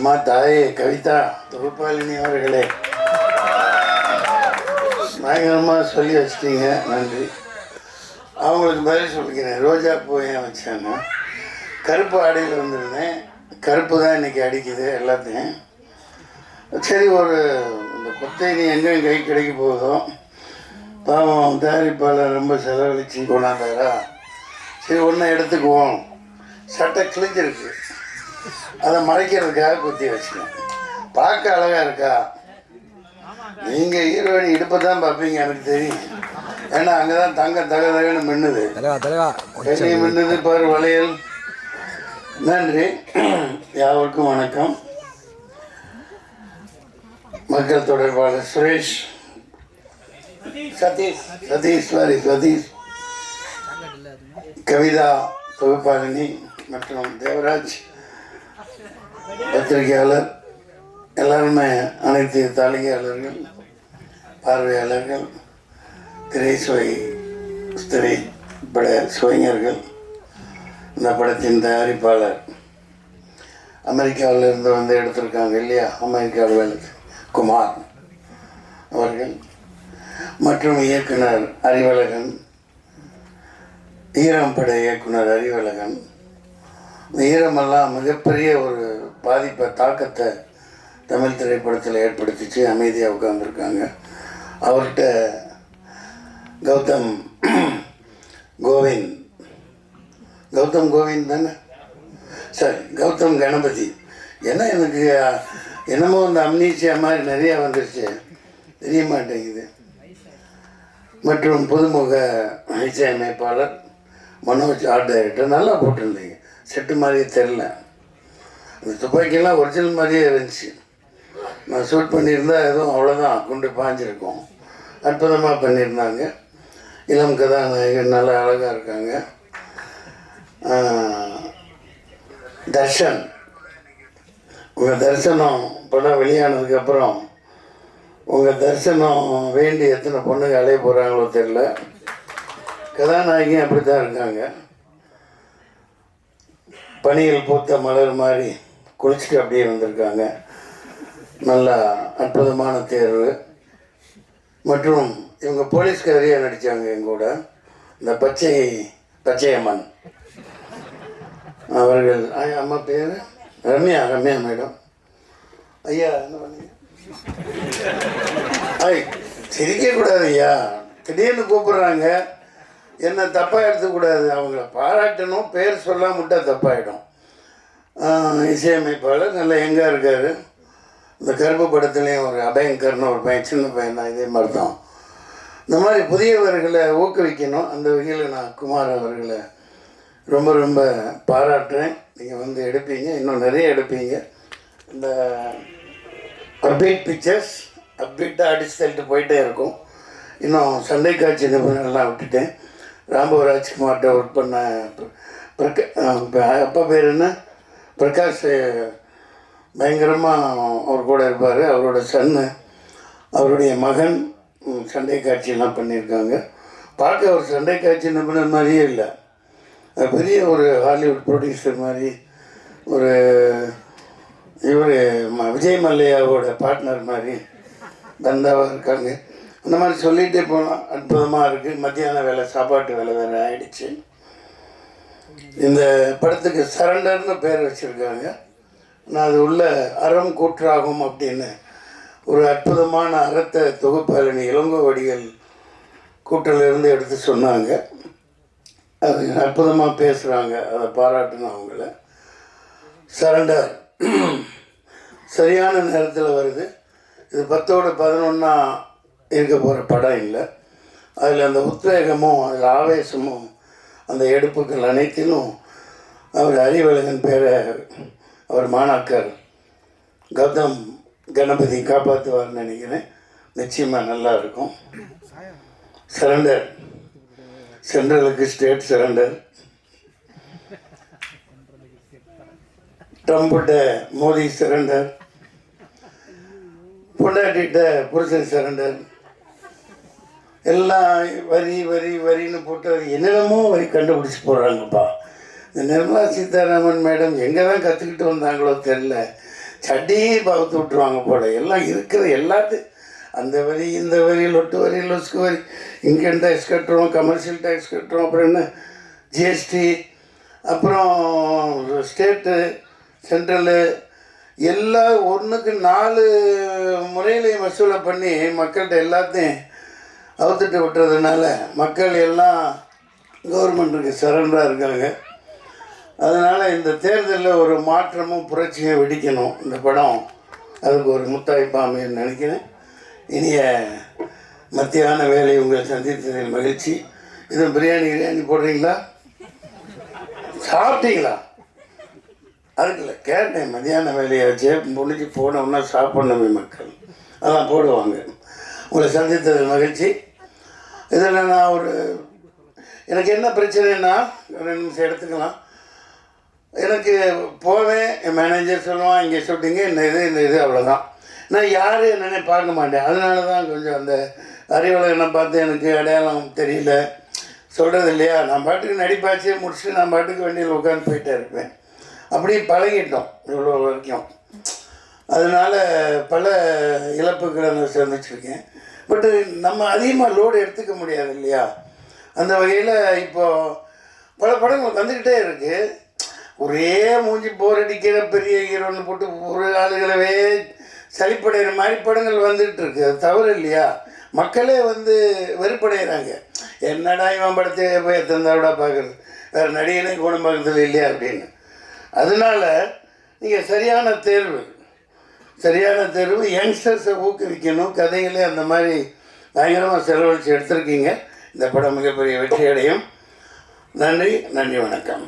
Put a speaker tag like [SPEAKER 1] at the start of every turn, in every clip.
[SPEAKER 1] அம்மா தாயே கவிதா தொகுப்பாளினி அவர்களே, பயங்கரமாக சொல்லி வச்சிட்டீங்க, நன்றி. அவங்களுக்கு பதில் சொல்லிக்கிறேன். ரோஜா பூ ஏன் வச்சாங்க? கருப்பு ஆடையில் வந்திருந்தேன். கருப்பு தான் இன்றைக்கி அடிக்குது எல்லாத்தையும். சரி, ஒரு இந்த கொத்தைனி எங்கே கை கிடைக்க போகுதோ, பாவம் தயாரிப்பாளர் ரொம்ப செலவழித்து கொண்டாந்தாரா, சரி ஒன்றை எடுத்துக்குவோம். சட்டை கிழிஞ்சிருக்கு, அதை மறைக்கிறதுக்காக குத்தி வச்சுக்கேன். பார்க்க அழகாக இருக்கா? நீங்கள் ஹீரோயின் இடுப்பை தான் பார்ப்பீங்க, எனக்கு தெரியும். ஏன்னா அங்கே தான் தகன்னு மின்னுது, பெரிய மின்னுது பாரு வளையல். நன்றி. யாருக்கும் வணக்கம். மக்கள் தொடர்பாளர் சுரேஷ், சதீஷ், கவிதா தொகுப்பாளினி மற்றும் தேவராஜ் பத்திரிகையாளர், எல்லாருமே அனைத்து தாளிகையாளர்கள், பார்வையாளர்கள், திரைப்பட சுவைஞர்கள், இந்த படத்தின் தயாரிப்பாளர் அமெரிக்காவிலிருந்து வந்து எடுத்திருக்காங்க இல்லையா, அமெரிக்காவில் குமார் அவர்கள், மற்றும் இயக்குனர் அறிவழகன், ஈரம் பட இயக்குனர் அறிவழகன். இந்த ஈரமெல்லாம் மிகப்பெரிய ஒரு பாதிப்பை, தாக்கத்தை தமிழ் திரைப்படத்தில் ஏற்படுத்திச்சு. அமைதியாக உட்காந்துருக்காங்க. அவர்கிட்ட கௌதம் கோவிந்த் தானே, சரி, கௌதம் கணபதி. ஏன்னா எனக்கு என்னமோ இந்த அம்னீசியா மாதிரி நிறையா வந்துருச்சு, தெரிய மாட்டேங்குது. மற்றும் புதுமுக இசையமைப்பாளர் மனோஜ், ஆர்ட் டைரக்டர். நல்லா போட்டிருந்தீங்க, செட்டு மாதிரியே தெரில. அந்த துப்பாக்கியெல்லாம் ஒரிஜினல் மாதிரியே இருந்துச்சு. நான் ஷூட் பண்ணியிருந்தால் எதுவும் அவ்வளோதான், குண்டு பாஞ்சிருக்கோம். அற்புதமாக பண்ணியிருந்தாங்க. இளம் கதாநாயகன் நல்லா அழகாக இருக்காங்க. தர்ஷன், உங்கள் தரிசனம் படம் வெளியானதுக்கப்புறம் உங்கள் தரிசனம் வேண்டி எத்தனை பொண்ணுங்க அலைய போகிறாங்களோ தெரில. கதாநாயகி அப்படி தான் இருக்காங்க. பனியில் பூத்த மலர் மாதிரி குளிச்சுட்டு அப்படியே வந்திருக்காங்க. நல்லா அற்புதமான தேர்வு. மற்றும் இவங்க போலீஸ்காரியாக நடித்தாங்க எங்கூட. இந்த பச்சையம்மன் அவர்கள், அம்மா பேர் ரம்யா மேடம். ஐயா என்ன பண்ணீங்க? சிரிக்கக்கூடாது ஐயா, திடீர்னு கூப்பிட்றாங்க, என்ன தப்பாக எடுத்துக்கூடாது. அவங்கள பாராட்டணும், பேர் சொல்லாம விட்டால் தப்பாயிடும். இசையமைப்பாளர் நல்லா எங்கே இருக்கார். இந்த கருப்பு படத்துலேயும் ஒரு அபயங்கர்னு ஒரு பையன், சின்ன பையன் தான், இதே மாதிரி தான். இந்த மாதிரி புதியவர்களை ஊக்குவிக்கணும். அந்த வகையில் நான் குமார் அவர்களை ரொம்ப ரொம்ப பாராட்டுறேன். நீங்கள் வந்து எடுப்பீங்க, இன்னும் நிறைய எடுப்பீங்க. இந்த அப்டேட் பிக்சர்ஸ் அப்டேட்டாக அடிச்சு தள்ளிட்டு போயிட்டே இருக்கும். இன்னும் சண்டை காட்சி நிபுணர்லாம் விட்டுட்டேன். ராம்போ ராஜ்குமார்கிட்ட ஒர்க் பண்ண அப்பா பேர் என்ன, பிரகாஷ், பயங்கரமாக அவர் கூட இருப்பார். அவரோட சன்னு, அவருடைய மகன் சண்டை காட்சியெல்லாம் பண்ணியிருக்காங்க. பார்க்க ஒரு சண்டை காட்சி நிபுணர் மாதிரியே இல்லை, பெரிய ஒரு ஹாலிவுட் ப்ரொடியூசர் மாதிரி. ஒரு இவர் விஜய் மல்லையாவோட பார்ட்னர் மாதிரி பந்தாவாக இருக்காங்க. அந்த மாதிரி சொல்லிகிட்டே போகலாம். அற்புதமாக இருக்குது. மத்தியான வேலை, சாப்பாட்டு வேலை வேறு ஆகிடுச்சு. இந்த படத்துக்கு சரண்டர்னு பேர் வச்சுருக்காங்க. நான் அது உள்ள அறம் கூற்றாகும் அப்படின்னு ஒரு அற்புதமான அறத்தை தொகுப்பாளினி இளங்கோவடிகள் கூட்டிலிருந்து எடுத்து சொன்னாங்க. அது அற்புதமாக பேசுகிறாங்க, அதை பாராட்டணும் அவங்கள. சரண்டர் சரியான நேரத்தில் வருது. இது 10ஓட 11 இருக்க போகிற படம் இல்லை. அதில் அந்த உத்வேகமும் அதில் ஆவேசமும் அந்த எடுப்புகள் அனைத்திலும் அவர் அறிவழகன் பேரை அவர் மாணாக்கர் கௌதம் கணபதி காப்பாற்றுவார்னு நினைக்கிறேன். நிச்சயமாக நல்லா இருக்கும். சரண்டர், சென்ட்ரலுக்கு ஸ்டேட் சரண்டர், ட்ரம்புட்ட மோடி சரண்டர், பொண்டாட்டிட்ட புருஷன் சரண்டர். எல்லாம் வரின்னு போட்டு அது என்னென்னமோ வரி கண்டுபிடிச்சி போடுறாங்கப்பா. இந்த நிர்மலா சீதாராமன் மேடம் எங்கே தான் கற்றுக்கிட்டு வந்தாங்களோ தெரில. சட்டியே பகுத்து விட்டுருவாங்க போல். எல்லாம் இருக்கிற எல்லாத்தையும் அந்த வரி இந்த வரி லொட்டு வரி லொஸ்கு வரி, இன்கம் டேக்ஸ் கட்டுறோம், கமர்ஷியல் டேக்ஸ் கட்டுறோம், அப்புறம் என்ன ஜிஎஸ்டி, அப்புறம் ஸ்டேட்டு சென்ட்ரலு எல்லாம் ஒன்றுக்கு 4 முறையிலையும் வசூலை பண்ணி மக்கள்கிட்ட எல்லாத்தையும் அவுத்துட்டு விட்டுறதுனால மக்கள் எல்லாம் கவர்மெண்ட்டுக்கு சரண்டராக இருக்காங்க. அதனால் இந்த தேர்தலில் ஒரு மாற்றமும் புரட்சியும் வெடிக்கணும் இந்த படம். அதுக்கு ஒரு முத்தாய்ப்பாக அமைன்னு நினைக்கிறேன். இனிய மத்தியான வேலை உங்களை சந்தித்ததில் மகிழ்ச்சி. இது பிரியாணி போடுறீங்களா? சாப்பிட்டீங்களா? அதுக்கு இல்லை கேட்டேன். மத்தியான வேலையை வச்சு முடிஞ்சு போனோம்னா சாப்பிடணுமே மக்கள், அதெல்லாம் போடுவாங்க. உங்களை சந்தித்ததில் மகிழ்ச்சி. இதில் நான் எனக்கு என்ன பிரச்சனைன்னா 2 நிமிஷம் எடுத்துக்கலாம். எனக்கு போவேன், என் மேனேஜர் சொல்லுவான் இங்கே ஷூட்டிங்கு இந்த இது அவ்வளோதான். நான் யார் என்னென்ன பார்க்க மாட்டேன். அதனால தான் கொஞ்சம் அந்த அறிவுலகனை பார்த்து எனக்கு அடையாளம் தெரியல சொல்கிறது இல்லையா. நான் பாட்டுக்கு நடிப்பாச்சே முடிச்சுட்டு நான் பாட்டுக்கு வண்டியில் உட்காந்து போயிட்டே இருப்பேன். அப்படியே பழகிட்டோம் இவ்வளோ வரைக்கும். அதனால் பல இழப்புகளை நான் சந்திச்சிருக்கேன். பட்டு நம்ம அதிகமாக லோடு எடுத்துக்க முடியாது இல்லையா. அந்த வகையில் இப்போது பல படங்கள் வந்துக்கிட்டே இருக்குது. ஒரே மூஞ்சி போர் அடிக்கிற பெரிய ஹீரோன்னு போட்டு ஒரு ஆளுகளவே சளிப்படைகிற மாதிரி படங்கள் வந்துகிட்டு இருக்கு. அது தவறு இல்லையா. மக்களே வெறுப்படைகிறாங்க. என்னடா இவன் படத்தை போய் எத்தனை பார்க்குறது, வேறு நடிகனே குணம் பார்க்குறதுல இல்லையா அப்படின்னு. அதனால் நீங்கள் சரியான தேர்வு யங்ஸ்டர்ஸை ஊக்குவிக்கணும். கதைகளே அந்த மாதிரி பயங்கரமாக செலவழித்து எடுத்திருக்கீங்க. இந்த படம் மிகப்பெரிய வெற்றி அடையும். நன்றி வணக்கம்.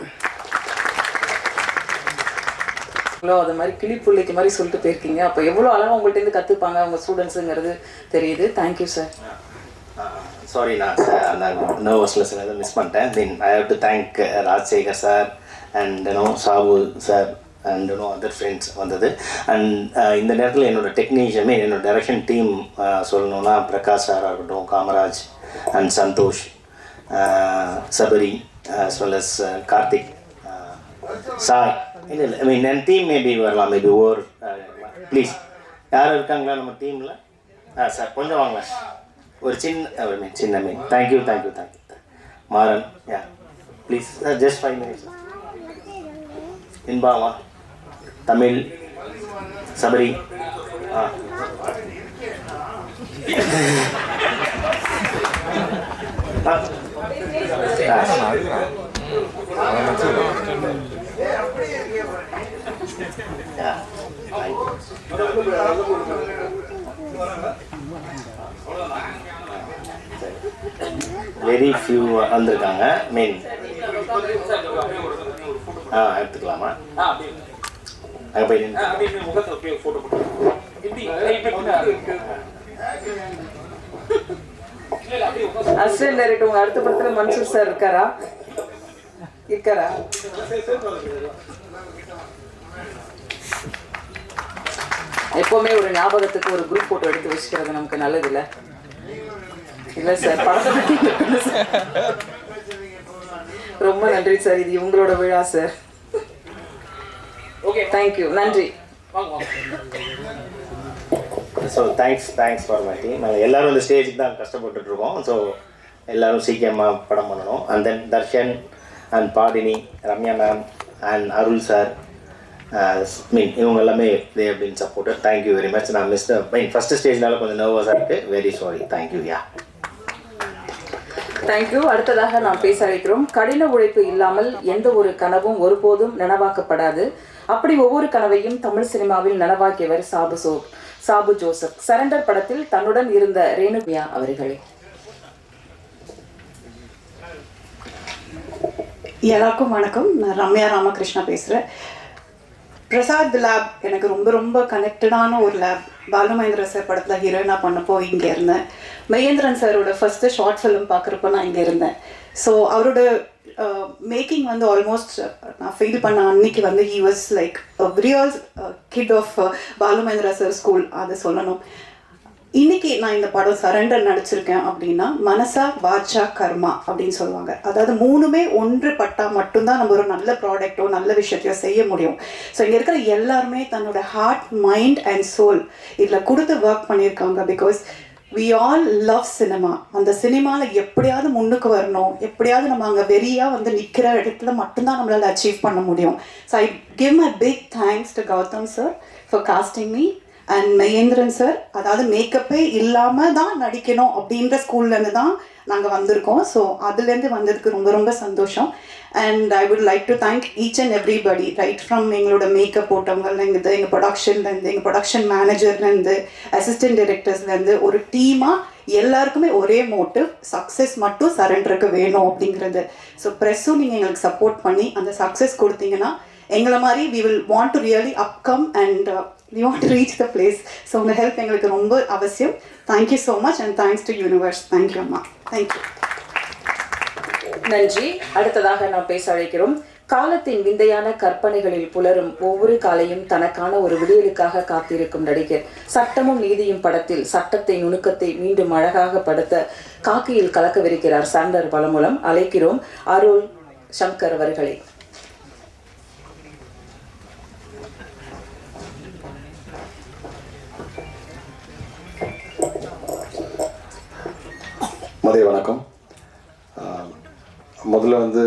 [SPEAKER 2] அது மாதிரி கிளிப்புள்ளைக்கு மாதிரி சொல்லிட்டு போயிருக்கீங்க. அப்போ எவ்வளோ அழகாக உங்கள்கிட்ட கற்றுப்பாங்க அவங்க ஸ்டூடெண்ட்ஸுங்கிறது தெரியுது. Thank you sir.
[SPEAKER 3] சாரி, நான் நர்வஸ்னஸ் எதாவது மிஸ் பண்ணிட்டேன். Then I have to thank Rajasekar sir and Sabu sir and other friends வந்தது. அண்ட் இந்த நேரத்தில் என்னோடய டெக்னீஷியமே என்னோடய டைரக்ஷன் டீம் சொல்லணுன்னா பிரகாஷ் சாராக இருக்கட்டும், Kamaraj and Santhosh, Sabari as well as Karthik, Sai. இல்லை ஐ மீன் என் டீம் மேபி வரலாம், மேபி ஓவர் ப்ளீஸ். யாரும் இருக்காங்களா நம்ம டீமில்? சார் கொஞ்சம் வாங்க. ஒரு சின்ன மீன். Thank you Maran. Yeah please sir, just 5 minutes. இன்பாவா, தமிழ், சபரி. வெரி ஃபியூ வந்திருக்காங்க. மீன் எடுத்துக்கலாமா? அங்கே போய்
[SPEAKER 2] அசிஸ்டன்ட் டைரக்டர் உங்க அடுத்த படத்துல மன்சூர் சார் இருக்காரா? எப்பவுமே ஒரு ஞாபகத்துக்கு ஒரு குரூப் போட்டோ எடுத்து வச்சுக்கிறது நமக்கு நல்லது இல்லை சார். படத்தை பற்றி ரொம்ப நன்றி சார். இது இவங்களோட விழா சார். ஓகே, தேங்க்யூ, நன்றி.
[SPEAKER 3] So thanks for my team. நாங்கள் எல்லோரும் இந்த ஸ்டேஜுக்கு தான் கஷ்டப்பட்டுருக்கோம். ஸோ எல்லோரும் சீக்கிரமாக படம் பண்ணணும். And then Darshan and Padini, Ramya ma'am and Arul sir, mean இவங்க எல்லாமே they have been supported. Thank you very much. நான் ஃபஸ்ட்டு ஸ்டேஜ்னால கொஞ்சம் நர்வஸாக இருக்குது. Very sorry. தேங்க்யூ.
[SPEAKER 2] தேங்க்யூ. அடுத்ததாக நாம் பேச அழைக்கிறோம். கடின உழைப்பு இல்லாமல் எந்த ஒரு கனவும் ஒருபோதும் நனவாக்கப்படாது. அப்படி ஒவ்வொரு கனவையும் தமிழ் சினிமாவில் நனவாக்கியவர் சாபு ஜோசப். சரண்டர் படத்தில் தன்னுடன் இருந்த ரேணுபியா அவர்களே.
[SPEAKER 4] எல்லாருக்கும் வணக்கம். நான் ரம்யா ராமகிருஷ்ணா பேசுகிறேன். பிரசாத் லேப் எனக்கு ரொம்ப ரொம்ப கனெக்டடான ஒரு லேப். பாலுமகேந்திர சார் படத்தில் ஹீரோயினாக பண்ணப்போ இங்கே இருந்தேன். மகேந்திரன் சாரோட ஃபஸ்ட்டு ஷார்ட் ஃபிலிம் பார்க்குறப்போ நான் இங்கே இருந்தேன். ஸோ அவரோட மேக்கிங் ஆல்மோஸ்ட் நான் ஃபீல் பண்ண அன்னைக்கு he was like real kid of Balu Mahendra sir school. அதை சொல்லணும். இன்னைக்கு நான் இந்த படம் சரண்டர் நடிச்சிருக்கேன் அப்படின்னா மனசா வாச்சா கர்மா அப்படின்னு சொல்லுவாங்க. அதாவது மூணுமே ஒன்று பட்டா மட்டும்தான் நம்ம ஒரு நல்ல ப்ராடக்டோ நல்ல விஷயத்தையோ செய்ய முடியும். ஸோ இங்கே இருக்கிற எல்லாருமே தன்னோட ஹார்ட், மைண்ட் அண்ட் சோல் இதில் கொடுத்து ஒர்க் பண்ணியிருக்காங்க. Because we all love cinema. அந்த சினிமாவில் எப்படியாவது முன்னுக்கு வரணும், எப்படியாவது நம்ம அங்கே வெறியாக வந்து நிற்கிற இடத்துல மட்டும்தான் நம்மளால் அச்சீவ் பண்ண முடியும். So I give my big thanks to Gautham sir for casting me and Mahendran sir. அதாவது மேக்கப்பே இல்லாமல் தான் நடிக்கணும் அப்படின்ற ஸ்கூல்லேருந்து தான் நாங்கள் வந்திருக்கோம். ஸோ அதுலேருந்து வந்ததுக்கு ரொம்ப ரொம்ப சந்தோஷம். And I would like to thank each and everybody, right from எங்களோட மேக்கப் போட்டவங்கலேருந்து, எங்கள் ப்ரொடக்ஷன்லேருந்து, எங்கள் ப்ரொடக்ஷன் மேனேஜர்லேருந்து, அசிஸ்டன்ட் டைரக்டர்ஸ்லேருந்து, ஒரு டீமாக எல்லாருக்குமே ஒரே மோட்டிவ், சக்ஸஸ் மட்டும் சரண்டருக்கு வேணும் அப்படிங்கிறது. ஸோ ப்ரெஸ்ஸும் நீங்கள் எங்களுக்கு சப்போர்ட் பண்ணி அந்த சக்ஸஸ் கொடுத்தீங்கன்னா எங்களை மாதிரி we will want to really upcome and we want to reach the place. So உங்கள் ஹெல்ப் எங்களுக்கு ரொம்ப அவசியம். Thank you so much and thanks to universe. Thank you அம்மா. தேங்க்யூ.
[SPEAKER 2] நன்றி. அடுத்ததாக நாம் பேச அழைக்கிறோம். காலத்தின் விந்தையான கற்பனைகளில் புலரும் ஒவ்வொரு காலையும் தனக்கான ஒரு விடியலுக்காக காத்திருக்கும் நடிகர். சட்டமும் நீதியும் படத்தில் சட்டத்தை நுணுக்கத்தை மீண்டும் அழகாக படுத்த காக்கியில் கலக்கவிருக்கிறார் சரண்டர் பலமூலம். அழைக்கிறோம் அருள் சங்கர் அவர்களை.
[SPEAKER 5] மதிய வணக்கம். முதல்ல வந்து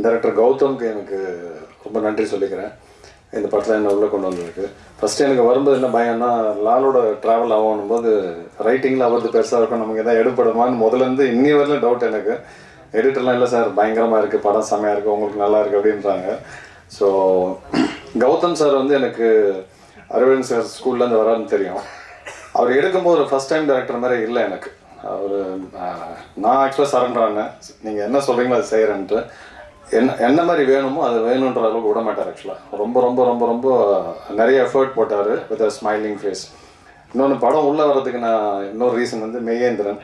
[SPEAKER 5] டைரக்டர் கௌதம்க்கு எனக்கு ரொம்ப நன்றி சொல்லிக்கிறேன். இந்த படத்தில் என்ன உள்ளே கொண்டு வந்திருக்கு. ஃபஸ்ட்டு எனக்கு வரும்போது என்ன பயம்னா, லாலோட ட்ராவல் ஆகணும் போது ரைட்டிங்கில் அவரது பெருசாக இருக்கும், நமக்கு எதாவது எடுப்படுமான்னு முதலேருந்து இன்னி வரல டவுட் எனக்கு. எடிட்டர்லாம் இல்லை சார், பயங்கரமாக இருக்குது, படம் செம்மையாக இருக்குது, உங்களுக்கு நல்லா இருக்குது அப்படின்றாங்க. ஸோ கௌதம் சார் வந்து எனக்கு அரவிந்த் சார் ஸ்கூல்லேருந்து வரான்னு தெரியும். அவர் எடுக்கும்போது ஒரு ஃபஸ்ட் டைம் டைரக்டர் மாதிரி இல்லை எனக்கு. அவர் நான் ஆக்சுவலாக சரண்டர் ஆனேன், நீங்கள் என்ன சொல்கிறீங்களோ அது செய்கிறேன்ட்டு. என்ன மாதிரி வேணுமோ அது வேணுன்ற அளவுக்கு விட மாட்டார். ஆக்சுவலாக ரொம்ப ரொம்ப ரொம்ப ரொம்ப நிறைய எஃபர்ட் போட்டார் வித் அ ஸ்மைலிங் ஃபேஸ். இன்னொன்று படம் உள்ளே வர்றதுக்கு நான் இன்னொரு ரீசன் வந்து மகேந்திரன்.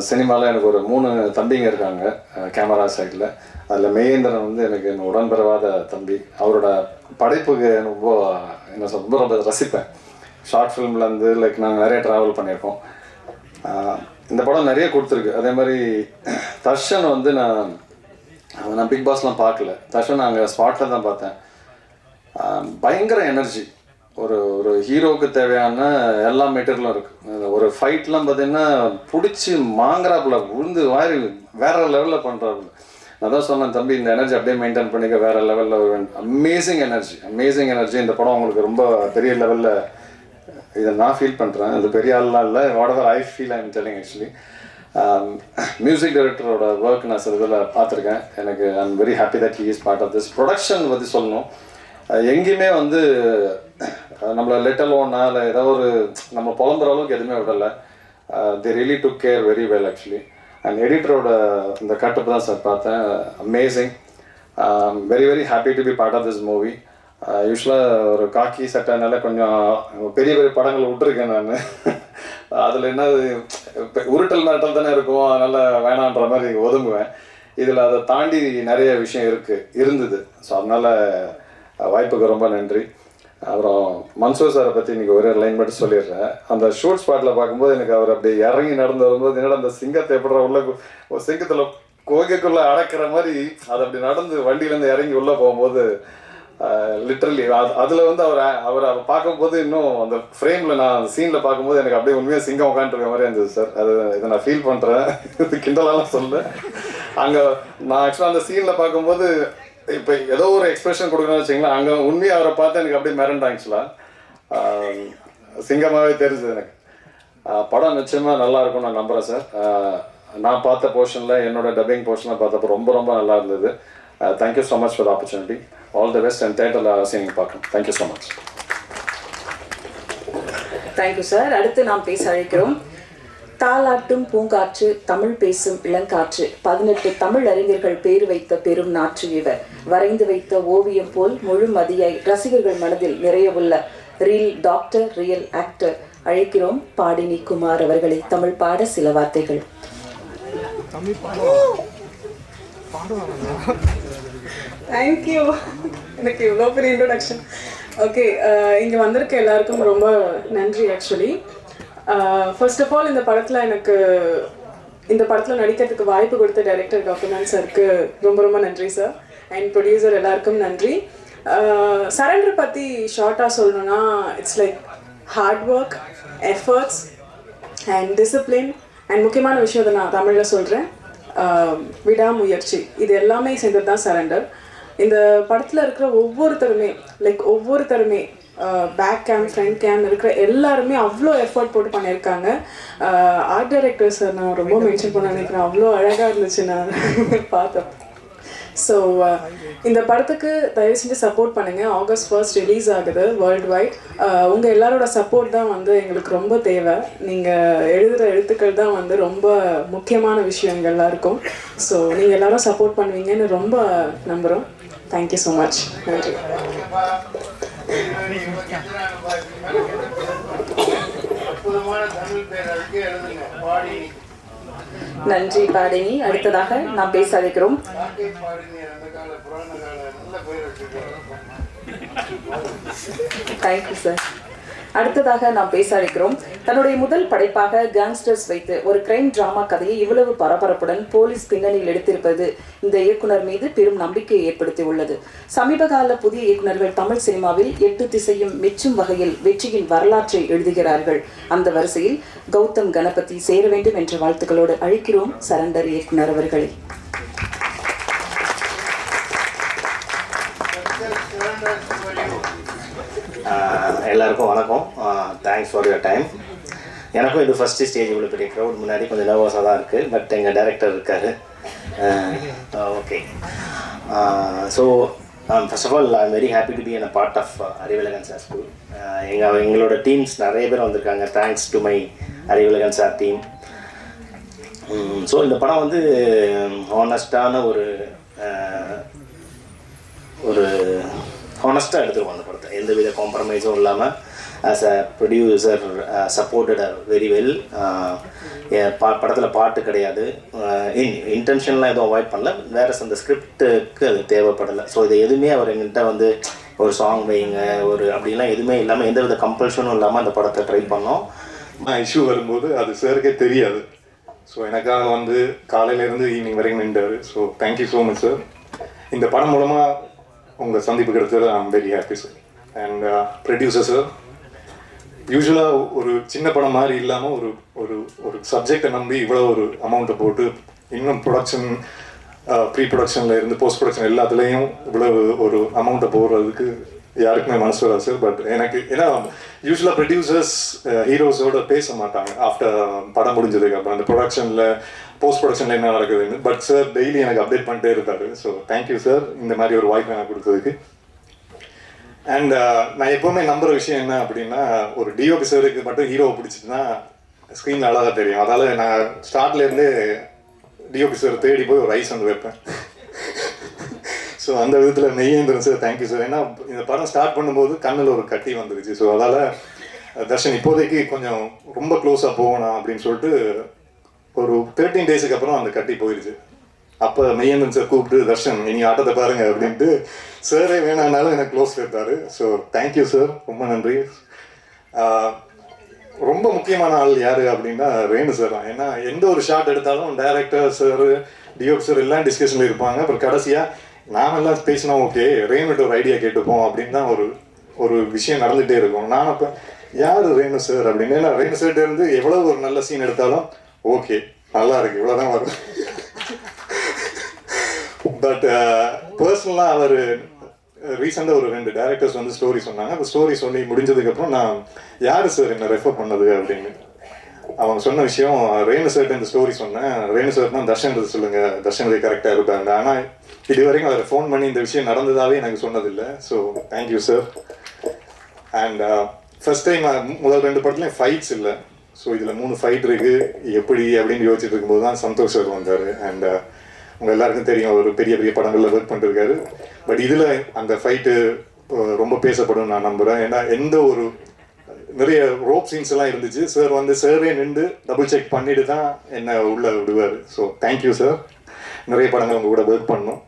[SPEAKER 5] சினிமாவில் எனக்கு ஒரு 3 தம்பிங்க இருக்காங்க கேமரா சைடில். அதில் மகேந்திரன் வந்து எனக்கு என்ன உடன்பிறவாத தம்பி. அவரோட படைப்புக்கு ரொம்ப என்ன சொல்ல ரொம்ப ரொம்ப ரசிப்பேன். ஷார்ட் ஃபிலிம்லேருந்து லைக் நாங்கள் நிறைய ட்ராவல் பண்ணியிருக்கோம். இந்த படம் நிறைய கொடுத்துருக்கு. அதே மாதிரி தர்ஷன் வந்து நான் பிக் பாஸ்லாம் பார்க்கல, தர்ஷன் அங்கே ஸ்பாட்டில் தான் பார்த்தேன். பயங்கர எனர்ஜி. ஒரு ஹீரோவுக்கு தேவையான எல்லா மெட்டீரியலும் இருக்குது. ஒரு ஃபைட்லாம் பார்த்தீங்கன்னா பிடிச்சி மாங்கறாப்புல உழுந்து வாரி வேற லெவலில் பண்ணுறாப்புல. நான் தான் சொன்னேன், தம்பி இந்த எனர்ஜி அப்படியே மெயின்டைன் பண்ணிக்க, வேற லெவலில் அமேசிங் எனர்ஜி. இந்த படம் உங்களுக்கு ரொம்ப பெரிய லெவலில் இதை நான் ஃபீல் பண்ணுறேன். அது பெரிய ஆள்லாம் இல்லை, whatever I feel I am telling. Actually music டைரக்டரோட ஒர்க் நான் சில இதில் பார்த்துருக்கேன். எனக்கு I am very happy that he is part of this production பற்றி சொல்லணும். எங்கேயுமே வந்து நம்மளை லெட்டலோன்னா இல்லை ஏதோ ஒரு நம்ம புலம்புற அளவுக்கு எதுவுமே விடலை. They really took care very well actually. And எடிட்டரோட இந்த கட்டப்பு தான் சார் பார்த்தேன், amazing. Very very happy to be part of this movie. யூஸ்வலாக ஒரு காக்கி சட்டைனால கொஞ்சம் பெரிய பெரிய படங்கள் விட்டுருக்கேன் நான். அதில் என்ன உருட்டல் மிரட்டல் தானே இருக்கும், அதனால் வேணான்ற மாதிரி ஒதுங்குவேன். இதில் அதை தாண்டி நிறைய விஷயம் இருந்தது. ஸோ அதனால் வாய்ப்புக்கு ரொம்ப நன்றி. அப்புறம் மன்சூர் சாரை பற்றி இன்றைக்கி ஒரே லைன் மட்டும் சொல்லிடுறேன். அந்த ஷூட் ஸ்பாட்டில் பார்க்கும்போது எனக்கு அவர் அப்படி இறங்கி நடந்து வரும்போது என்னடா அந்த சிங்கத்தை எப்படா உள்ள ஒரு சிங்கத்தில் கோகைக்குள்ளே அடக்கிற மாதிரி அது அப்படி நடந்து வண்டியிலேருந்து இறங்கி உள்ளே போகும்போது லிட்ரலி அதில் வந்து அவரை பார்க்கும்போது இன்னும் அந்த ஃப்ரேமில் நான் அந்த சீனில் பார்க்கும்போது எனக்கு அப்படியே உண்மையாக சிங்கம் உட்காந்துருக்க மாதிரி இருந்தது சார். இதை நான் ஃபீல் பண்ணுறேன், இது கிண்டலாலாம் சொல்ல. அங்கே நான் ஆக்சுவலாக அந்த சீனில் பார்க்கும்போது இப்போ ஏதோ ஒரு எக்ஸ்பிரஷன் கொடுக்கணும்னு வச்சிங்களேன், அங்கே உண்மையாக அவரை பார்த்து எனக்கு அப்படியே மிரண்டேன். ஆக்சுவலாக சிங்கமாகவே தெரிஞ்சது எனக்கு. படம் நிச்சயமாக நல்லா இருக்கும்னு நான் நம்புகிறேன் சார். நான் பார்த்த போர்ஷனில் என்னோட டப்பிங் போர்ஷனில் பார்த்தப்போ ரொம்ப ரொம்ப நல்லா இருந்தது. Thank you so much for the opportunity. All the best. And தேட்டரில் அவசியம் பார்க்கணும். Thank you so much.
[SPEAKER 2] Thank you sir. அடுத்து நாம் பேச அழைக்கிறோம். தாலாட்டும் பூங்காற்று, தமிழ் பேசும் இளங்காற்று, 18 தமிழ் அறிஞர்கள் பேர் வைத்த பெரும் நாற்று இவர். வரைந்து வைத்த ஓவியம் போல் முழுமதியாய் ரசிகர்கள் மனதில் நிறையவுள்ள ரியல் ஆக்டர் அழைக்கிறோம் பாடினி குமார் அவர்களை தமிழ் பாட சில வார்த்தைகள்.
[SPEAKER 6] தேங்க்யூ. எனக்கு இவ்வளோ பெரிய இன்ட்ரோடக்ஷன். ஓகே, இங்கே வந்திருக்க எல்லாருக்கும் ரொம்ப நன்றி. ஆக்சுவலி ஃபர்ஸ்ட் ஆஃப் ஆல் இந்த படத்தில் நடிக்கிறதுக்கு வாய்ப்பு கொடுத்த டைரக்டர் டாக்குமெண்ட் சாருக்கு ரொம்ப ரொம்ப நன்றி சார். அண்ட் ப்ரொடியூசர் எல்லாருக்கும் நன்றி. சரண்டர் பற்றி ஷார்ட்டாக சொல்லணும்னா it's like hard work, efforts and discipline and முக்கியமான விஷயம் அதை நான் தமிழில் சொல்கிறேன், விடாமுயற்சி. இது எல்லாமே சேர்ந்தது தான் சரண்டர். இந்த படத்தில் இருக்கிற ஒவ்வொருத்தருமே பேக் கேம் ஃப்ரண்ட் கேம் இருக்கிற எல்லாருமே அவ்வளோ எஃபர்ட் போட்டு பண்ணியிருக்காங்க. ஆர்ட் டைரக்டர் சார் நான் ரொம்ப மென்ஷன் பண்ண நினைக்கிறேன், அவ்வளோ அழகாக இருந்துச்சு நான் பார்த்தேன். ஸோ இந்த படத்துக்கு தயவு செஞ்சு சப்போர்ட் பண்ணுங்கள். August 1 ரிலீஸ் ஆகுது வேர்ல்டு வைட். உங்கள் எல்லாரோட சப்போர்ட் தான் எனக்கு ரொம்ப தேவை. நீங்கள் எழுதுகிற எழுத்துக்கள் தான் ரொம்ப முக்கியமான விஷயம் எங்கள் எல்லாருக்கும். ஸோ நீங்கள் எல்லாரும் சப்போர்ட் பண்ணுவீங்கன்னு ரொம்ப நம்புகிறோம். Thank you so much. நன்றி.
[SPEAKER 2] நன்றி பாடினி. அடுத்ததாக நாம் பேச அழைக்கிறோம் தேங்க்யூ சார். அடுத்ததாக நாம் பேச அழைக்கிறோம் தன்னுடைய முதல் படைப்பாக கேங்ஸ்டர்ஸ் வைத்து ஒரு கிரைம் டிராமா கதையை இவ்வளவு பரபரப்புடன் போலீஸ் பின்னணியில் எடுத்திருப்பது இந்த இயக்குனர் மீது பெரும் நம்பிக்கையை ஏற்படுத்தி உள்ளது. சமீபகால புதிய இயக்குனர்கள் தமிழ் சினிமாவில் 8 திசையும் மெச்சும் வகையில் வெற்றியின் வரலாற்றை எழுதுகிறார்கள். அந்த வரிசையில் கௌதம் கணபதி சேர வேண்டும் என்ற வாழ்த்துக்களோடு அழைக்கிறோம் சரண்டர் இயக்குனர் அவர்களை.
[SPEAKER 3] எல்லாருக்கும் வணக்கம். Thanks for your time. எனக்கும் இது ஃபஸ்ட்டு ஸ்டேஜ் இவ்வளோ பெரிய க்ரௌட் முன்னாடி கொஞ்சம் நர்வஸாக தான் இருக்குது. பட் எங்கள் டைரக்டர் இருக்கார். Okay. So first of all I am very happy to be a part of Arivazhagan sir school. எங்களோட டீம்ஸ் நிறைய பேர் வந்திருக்காங்க. Thanks to my Arivazhagan sir team. So இந்த படம் வந்து ஹானஸ்டான ஒரு ஹானஸ்ட்டாக எடுத்துருவோம். அந்த படத்தை எந்த வித காம்ப்ரமைஸும் இல்லாமல் as a producer supported very well. படத்தில் பாட்டு கிடையாது, இன்டென்ஷன்லாம் எதுவும் அவாய்ட் பண்ணல. வேறு அந்த ஸ்கிரிப்டுக்கு அது தேவைப்படலை. ஸோ இது எதுவுமே அவர் எங்கிட்ட வந்து ஒரு சாங் வைங்க ஒரு அப்படின்லாம் எதுவுமே இல்லாமல் எந்த வித கம்பல்ஷனும் இல்லாமல் அந்த படத்தை ட்ரை பண்ணோம்.
[SPEAKER 7] இஷ்யூ வரும்போது அது சாருக்கே தெரியாது. ஸோ எனக்காக வந்து காலையிலேருந்து ஈவினிங் வரைக்கும் நின்றார். So thank you so much sir. இந்த படம் மூலமாக உங்கள் சந்திப்பு கிடைச்சது ஐ am very happy sir. And producer sir, யூஸ்வலாக ஒரு சின்ன படம் மாதிரி இல்லாமல் ஒரு ஒரு ஒரு சப்ஜெக்டை நம்பி இவ்வளோ ஒரு அமௌண்ட்டை போட்டு இன்னும் ப்ரொடக்ஷன் ப்ரீ ப்ரொடக்ஷனில் இருந்து போஸ்ட் ப்ரொடக்ஷன் எல்லாத்துலேயும் இவ்வளோ ஒரு அமௌண்ட்டை போடுறதுக்கு யாருக்குமே மனசு வராது சார். பட் எனக்கு ஏன்னா யூஸ்வலாக ப்ரொடியூசர்ஸ் ஹீரோஸோட பேச மாட்டாங்க ஆஃப்டர் படம் முடிஞ்சதுக்கு அப்புறம் அந்த ப்ரொடக்ஷனில் போஸ்ட் ப்ரொடக்ஷனில் என்ன நடக்குதுன்னு. பட் சார் டெய்லி எனக்கு அப்டேட் பண்ணிட்டே இருக்காரு. ஸோ தேங்க்யூ சார் இந்த மாதிரி ஒரு வாய்ப்பு எனக்கு கொடுத்ததுக்கு. அண்ட் நான் எப்போவுமே நம்புகிற விஷயம் என்ன அப்படின்னா, ஒரு டிஓபி சாருக்கு மட்டும் ஹீரோவை பிடிச்சிட்டுனா ஸ்க்ரீனில் அழகாக தெரியும். அதால் நான் ஸ்டார்ட்லேருந்தே டிஓபி சார் தேடி போய் ஒரு ஐஸ் வந்து வைப்பேன். ஸோ அந்த விதத்தில் மெய்யேந்திரன் சார் தேங்க்யூ சார். ஏன்னா இந்த படம் ஸ்டார்ட் பண்ணும்போது கண்ணில் ஒரு கட்டி வந்துருச்சு. ஸோ அதால் தர்ஷன் இப்போதைக்கு கொஞ்சம் ரொம்ப க்ளோஸாக போகணும் அப்படின்னு சொல்லிட்டு ஒரு 13 டேஸுக்கு அப்புறம் அந்த கட்டி போயிடுச்சு. அப்போ மெய்யேந்திரன் சார் கூப்பிட்டு தர்ஷன் இனி ஆட்டத்தை பாருங்க அப்படின்ட்டு சாரே வேணானாலும் எனக்கு க்ளோஸ் சேர்த்தாரு. ஸோ தேங்க்யூ சார், ரொம்ப நன்றி. ரொம்ப முக்கியமான ஆள் யார் அப்படின்னா ரேணு சார் தான். ஏன்னா எந்த ஒரு ஷாட் எடுத்தாலும் டைரக்டர் சார் டிஓபி சார் எல்லாம் டிஸ்கஷனில் இருப்பாங்க. அப்புறம் கடைசியாக நாமெல்லாம் பேசினா ஓகே ரேணுகிட்ட ஒரு ஐடியா கேட்டுப்போம் அப்படின்னு தான் ஒரு விஷயம் நடந்துகிட்டே இருக்கும். நான் அப்போ யார் ரேணு சார் அப்படின்னு, ஏன்னா ரேணு சார்கிட்ட இருந்து எவ்வளோ ஒரு நல்ல சீன் எடுத்தாலும் ஓகே நல்லா இருக்கு இவ்வளோதான் வரும். பட் பர்சனலாக அவர் ரீசெண்டாக ஒரு 2 டைரக்டர்ஸ் வந்து ஸ்டோரி சொன்னாங்க. அந்த ஸ்டோரி சொல்லி முடிஞ்சதுக்கப்புறம் நான் யார் சார் என்ன ரெஃபர் பண்ணது அப்படின்னு அவங்க சொன்ன விஷயம், ரேணு சார்ட்டு இந்த ஸ்டோரி சொன்னேன். ரேணு சார் தான் தர்ஷன் சொல்லுங்கள், தர்ஷன் கரெக்டாக இருப்பாங்க. ஆனால் இது வரைக்கும் அவர் ஃபோன் பண்ணி இந்த விஷயம் நடந்ததாகவே எனக்கு சொன்னதில்லை. So thank you sir. And first time முதல் 2 படத்துலையும் ஃபைட்ஸ் இல்லை. ஸோ இதில் 3 ஃபைட் இருக்குது எப்படி அப்படின்னு யோசிச்சுட்டு இருக்கும்போது தான் சந்தோஷ் சார் வந்தார். அண்ட் உங்கள் எல்லாருக்கும் தெரியும் ஒரு பெரிய பெரிய படங்களில் ஒர்க் பண்ணிருக்காரு. பட் இதில் அந்த ஃபைட்டு ரொம்ப பேசப்படும் நான் நம்புகிறேன். ஏன்னா எந்த ஒரு நிறைய ரோப் சீன்ஸ் எல்லாம் இருந்துச்சு. சார் வந்து சாரே நின்று டபுள் செக் பண்ணிட்டு தான் என்னை உள்ளே விடுவார். So thank you sir. நிறைய படங்கள் உங்கள் கூட ஒர்க் பண்ணோம்.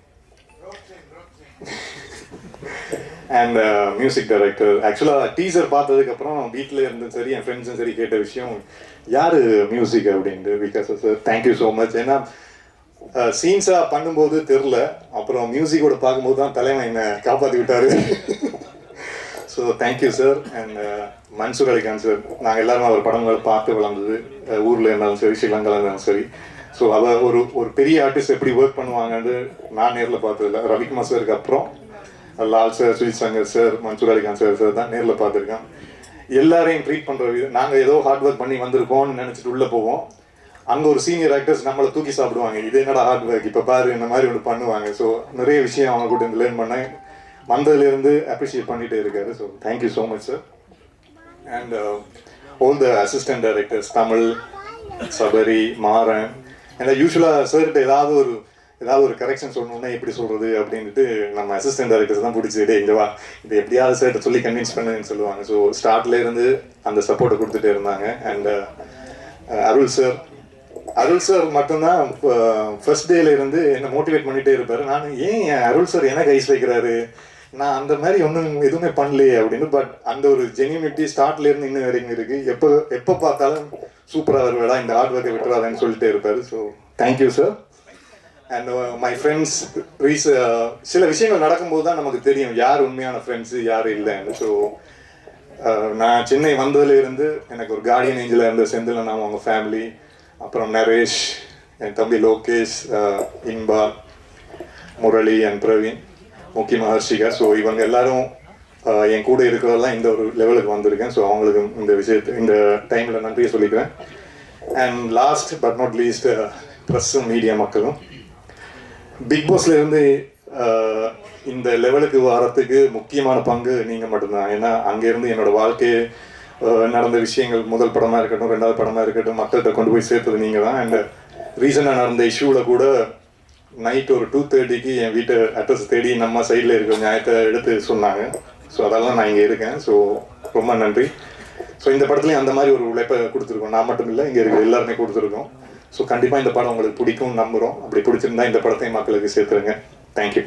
[SPEAKER 7] And music director. ஆக்சுவலாக டீசர் பார்த்ததுக்கப்புறம் வீட்டில் இருந்தும் சரி என் ஃப்ரெண்ட்ஸும் சரி கேட்ட விஷயம் யார் மியூசிக் அப்படின்ட்டு. Because sir thank you so much. ஏன்னா சீன்ஸாக பண்ணும்போது தெரில, அப்புறம் மியூசிக்கோட பார்க்கும்போது தான் தலைவன் என்னை காப்பாற்றி விட்டார். So thank you sir. And Mansoor Ali Khan sir, நாங்கள் எல்லாரும் அவர் படங்கள் பார்த்து வளர்ந்தது, ஊரில் இருந்தாலும் சரி ஸ்ரீலங்காவில் இருந்தாலும் சரி. ஸோ அவர் ஒரு பெரிய ஆர்டிஸ்ட் எப்படி ஒர்க் பண்ணுவாங்கன்னு நான் நேரில் பார்த்ததில்ல. ரவிக்குமார் சாருக்கு அப்புறம் Lal sir, Sujith Shankar sir, Mansoor Ali Khan sir தான் நேரில் பார்த்துருக்கேன். எல்லாரையும் ட்ரீட் பண்ணுற விதம், நாங்கள் ஏதோ ஹார்ட் ஒர்க் பண்ணி வந்திருக்கோம்னு நினச்சிட்டு உள்ளே போவோம். அங்கே ஒரு சீனியர் ஆக்டர்ஸ் நம்மளை தூக்கி சாப்பிடுவாங்க, இது என்னடா ஹார்ட் ஒர்க் இப்போ பாரு, இந்த மாதிரி ஒன்று பண்ணுவாங்க. ஸோ நிறைய விஷயம் அவங்க கூட லேர்ன் பண்ணேன். வந்ததுலேருந்து அப்ரிஷியேட் பண்ணிகிட்டே இருக்காரு. So thank you so much sir. And all the assistant directors, Tamil, Sabari, Maran. ஏன்னா யூஸ்வலாக சார்கிட்ட ஏதாவது ஒரு கரெக்ஷன் சொல்லணுன்னா எப்படி சொல்கிறது அப்படின்ட்டு நம்ம அசிஸ்டன்ட் டைரக்டர்ஸ் தான் பிடிச்சிட்டே இங்கே வா, இது எப்படியாவது சார்கிட்ட சொல்லி கன்வின்ஸ் பண்ணுன்னு சொல்லுவாங்க. ஸோ ஸ்டார்ட்லேருந்து அந்த சப்போர்ட்டை கொடுத்துட்டே இருந்தாங்க. அண்ட் அருள் சார் மட்டும்தான் ஃபர்ஸ்ட் டேலேருந்து என்னை மோட்டிவேட் பண்ணிகிட்டே இருப்பார். நான் ஏன் அருள் சார் எனக்கு ஐஸ் வைக்கிறாரு, நான் அந்த மாதிரி ஒன்றும் எதுவுமே பண்ணலையே அப்படின்னு. பட் அந்த ஒரு ஜென்யூனிட்டி ஸ்டார்ட்லேருந்து இன்னும் வரைக்கும் இருக்குது. எப்போ பார்த்தாலும் சூப்பராக வருவேடா, இந்த ஹார்ட் ஒர்க்கை விட்டுறாதுன்னு சொல்லிட்டே இருப்பார். So thank you sir. And my friends, சில விஷயங்கள் நடக்கும்போது தான் நமக்கு தெரியும் யார் உண்மையான ஃப்ரெண்ட்ஸு யார் இல்லைன்னு. ஸோ நான் சென்னை வந்ததுலேருந்து எனக்கு ஒரு கார்டியன் ஏஞ்சலாக இருந்த செந்திலன், அவங்க ஃபேமிலி, அப்புறம் நரேஷ், என் தம்பி லோகேஷ், இன்பா, முரளி அண்ட் பிரவீன், முக்கியமாக ஹர்ஷிகா. ஸோ இவங்க எல்லாரும் என் கூட இருக்கிறதெல்லாம் இந்த ஒரு லெவலுக்கு வந்திருக்கேன். ஸோ அவங்களுக்கு இந்த டைமில் நன்றியை சொல்லிக்கிறேன். And last but not least ப்ரெஸ்ஸும் மீடியா மக்களும், பிக் பாஸ்லேருந்து இந்த லெவலுக்கு வரத்துக்கு முக்கியமான பங்கு நீங்கள் மட்டும்தான். ஏன்னா அங்கேருந்து என்னோடய வாழ்க்கையை நடந்த விஷயங்கள், முதல் படமாக இருக்கட்டும், ரெண்டாவது படமாக இருக்கட்டும், மக்கள்கிட்ட கொண்டு போய் சேர்த்தது நீங்கள் தான். அண்ட் ரீசனாக நடந்த இஷ்யூவில் கூட நைட் ஒரு 2:30க்கு என் வீட்டு அட்ரஸ் தேடி நம்ம சைடில் இருக்கிற நியாயத்தை எடுத்து சொன்னாங்க. ஸோ அதெல்லாம் நான் இங்கே இருக்கேன். ஸோ ரொம்ப நன்றி. ஸோ இந்த படத்துலையும் அந்த மாதிரி ஒரு உழைப்பை கொடுத்துருக்கோம். நான் மட்டும் இல்லை, இங்கே இருக்கிற எல்லாருமே கொடுத்துருக்கோம். ஸோ கண்டிப்பாக இந்த படம் உங்களுக்கு பிடிக்கும் நம்புகிறோம். அப்படி பிடிச்சிருந்தா இந்த படத்தையும் மக்களுக்கு சேர்த்துருங்க. தேங்க்யூ.